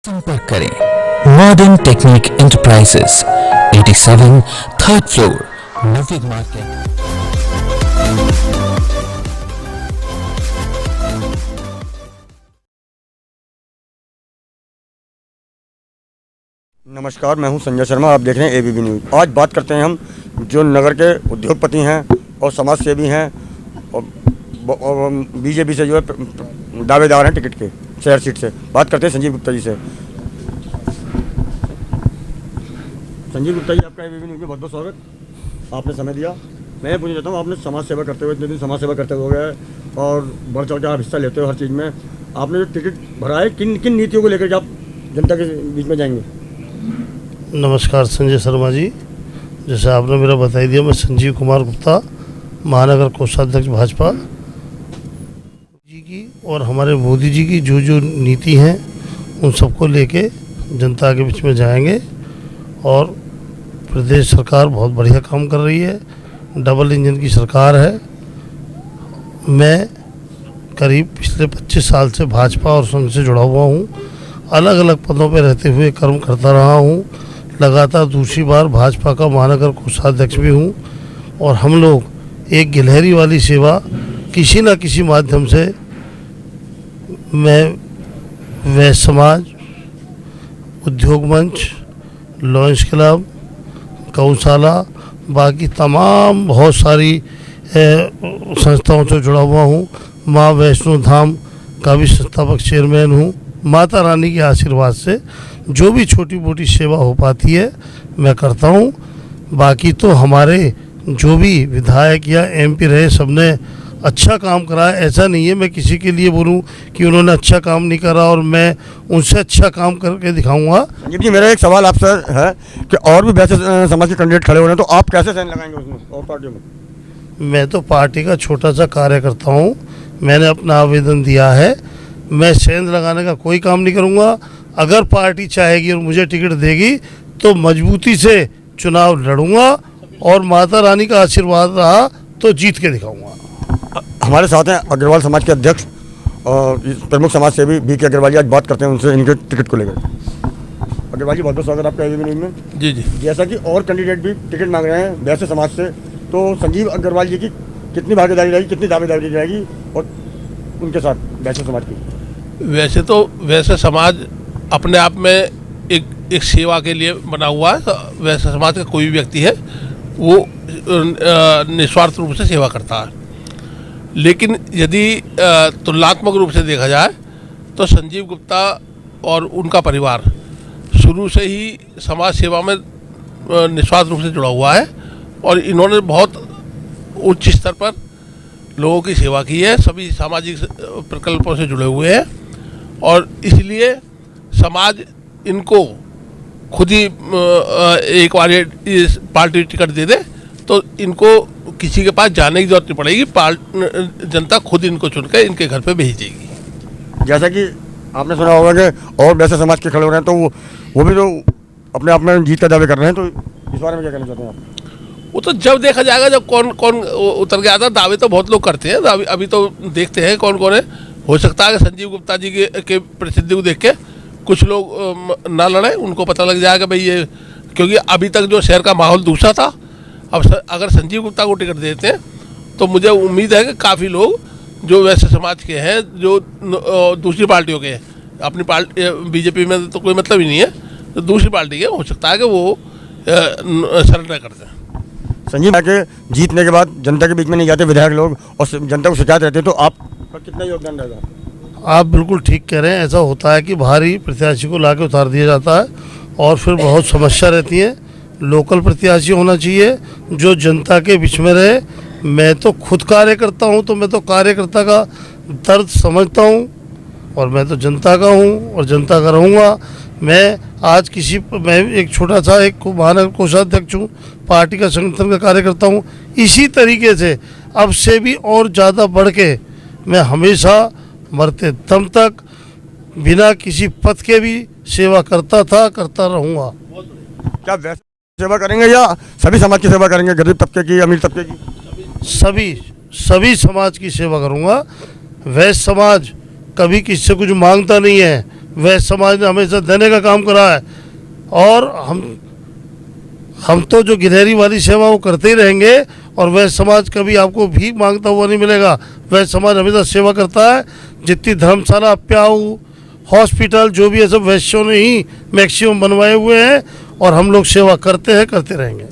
संपर्क करें modern technique enterprises 87 third floor Navyug market. नमस्कार, मैं हूं संजय शर्मा। आप देख रहे हैं एबीपी न्यूज़। आज बात करते हैं हम जो नगर के उद्योगपति हैं और समाज सेवी हैं और बीजेपी से जो है दावेदार हैं टिकट के शहर सीट से। बात करते हैं संजीव गुप्ता जी से। संजीव गुप्ता जी, आपका एबीपी न्यूज़ में बहुत बहुत स्वागत। आपने समय दिया। मैं ये पूछना चाहता हूँ, आपने समाज सेवा करते हुए इतने दिन समाज सेवा करते हुए गए और बढ़ चढ़ कर आप हिस्सा लेते हो हर चीज़ में। आपने जो टिकट भरा है, किन किन नीतियों को लेकर आप जनता के बीच में जाएंगे? नमस्कार संजय शर्मा जी, जैसे आपने मेरा बता दिया, मैं संजीव कुमार गुप्ता, महानगर कोषाध्यक्ष भाजपा जी की और हमारे मोदी जी की जो जो नीति हैं उन सबको लेके जनता के बीच में जाएंगे। और प्रदेश सरकार बहुत बढ़िया काम कर रही है, डबल इंजन की सरकार है। मैं करीब पिछले 25 साल से भाजपा और संघ से जुड़ा हुआ हूँ। अलग अलग पदों पर रहते हुए कर्म करता रहा हूँ। लगातार दूसरी बार भाजपा का महानगर कोषाध्यक्ष भी हूँ। और हम लोग एक गिलहरी वाली सेवा किसी न किसी माध्यम से, मैं वैश्य समाज, उद्योग मंच, लॉयंस क्लब, गौशाला, बाकी तमाम बहुत सारी संस्थाओं से जुड़ा हुआ हूँ। माँ वैष्णो धाम का भी संस्थापक चेयरमैन हूँ। माता रानी के आशीर्वाद से जो भी छोटी मोटी सेवा हो पाती है मैं करता हूँ। बाकी तो हमारे जो भी विधायक या एमपी रहे, सबने अच्छा काम करा है। ऐसा नहीं है मैं किसी के लिए बोलूँ कि उन्होंने अच्छा काम नहीं करा और मैं उनसे अच्छा काम करके दिखाऊंगा। जी, मेरा एक सवाल आपसे है कि और भी वैसे समाज के कैंडिडेट खड़े हो रहे हैं, तो आप कैसे साइन लगाएंगे उसमें और पार्टियों में? मैं तो पार्टी का छोटा सा कार्यकर्ता हूँ। मैंने अपना आवेदन दिया है। मैं सेंध लगाने का कोई काम नहीं करूँगा। अगर पार्टी चाहेगी और मुझे टिकट देगी तो मजबूती से चुनाव लड़ूंगा और माता रानी का आशीर्वाद रहा तो जीत के दिखाऊंगा। हमारे साथ हैं अग्रवाल समाज के अध्यक्ष और प्रमुख समाज सेवी बीके अग्रवाल जी। आज बात करते हैं उनसे इनके टिकट को लेकर। अग्रवाल जी, बहुत बहुत स्वागत आपका एबीपी न्यूज़ में। जी जी। जैसा कि और कैंडिडेट भी टिकट मांग रहे हैं वैसे समाज से, तो संजीव अग्रवाल जी की कितनी भागीदारी रहेगी, कितनी दावेदारी रहेगी और उनके साथ वैसे समाज की? वैसे तो वैसे समाज अपने आप में एक सेवा के लिए बना हुआ है। वैसे समाज का कोई भी व्यक्ति है वो निस्वार्थ रूप से सेवा करता है। लेकिन यदि तुलनात्मक रूप से देखा जाए तो संजीव गुप्ता और उनका परिवार शुरू से ही समाज सेवा में निस्वार्थ रूप से जुड़ा हुआ है और इन्होंने बहुत उच्च स्तर पर लोगों की सेवा की है। सभी सामाजिक प्रकल्पों से जुड़े हुए हैं और इसलिए समाज इनको खुद ही एक बार ये पार्टी टिकट दे दे तो इनको किसी के पास जाने की जरूरत नहीं पड़ेगी। जनता खुद इनको चुनकर इनके घर पे भेजेगी। जैसा कि आपने सुना होगा कि और वैसे समाज के खड़े हो रहे हैं, तो वो भी तो अपने आप में जीत का दावे कर रहे हैं, तो इस बारे में क्या कहना चाहते हैं आप? वो तो जब देखा जाएगा, जब कौन कौन उतर के आता। दावे तो बहुत लोग करते हैं, अभी तो देखते हैं कौन कौन है। हो सकता है कि संजीव गुप्ता जी के प्रसिद्धि को देख के कुछ लोग ना लड़े, उनको पता लग जाएगा भाई ये, क्योंकि अभी तक जो शहर का माहौल दूसरा था। अब अगर संजीव गुप्ता को टिकट देते हैं तो मुझे उम्मीद है कि काफ़ी लोग जो वैसे समाज के हैं, जो दूसरी पार्टियों के हैं, अपनी पार्टी बीजेपी में तो कोई मतलब ही नहीं है, तो दूसरी पार्टी के हो सकता है कि वो सरेंडर करते हैं। संजीव के जीतने के बाद जनता के बीच में नहीं जाते विधायक लोग और जनता को शिकायत रहती है, तो आपका कितना योगदान रहेगा? आप बिल्कुल ठीक कह रहे हैं। ऐसा होता है कि बाहरी प्रत्याशी को लाके उतार दिया जाता है और फिर बहुत समस्या रहती है। लोकल प्रत्याशी होना चाहिए जो जनता के बीच में रहे। मैं तो खुद कार्यकर्ता हूँ, तो मैं तो कार्यकर्ता का दर्द समझता हूँ और मैं तो जनता का हूँ और जनता का रहूँगा। मैं एक छोटा सा एक महानगर कोषाध्यक्ष हूँ, पार्टी का संगठन का कार्यकर्ता हूँ। इसी तरीके से अब से भी और ज़्यादा बढ़ के मैं हमेशा मरते दम तक बिना किसी पद के भी सेवा करता था, करता रहूँगा। क्या वैसे सेवा करेंगे या सभी समाज की सेवा करेंगे, गरीब तबके की, अमीर तबके की? सभी समाज की सेवा करूँगा। वैश्य समाज कभी किसी से कुछ मांगता नहीं है। वैश्य समाज ने हमेशा देने का काम करा है, और हम तो जो गिलहरी वाली सेवा वो करते ही रहेंगे, और वैश्य समाज कभी आपको भीख मांगता हुआ नहीं मिलेगा। वैश्य समाज हमेशा सेवा करता है। जितनी धर्मशाला, प्याऊ, हॉस्पिटल जो भी है सब वैश्यों ने ही मैक्सिमम बनवाए हुए हैं, और हम लोग सेवा करते हैं, करते रहेंगे।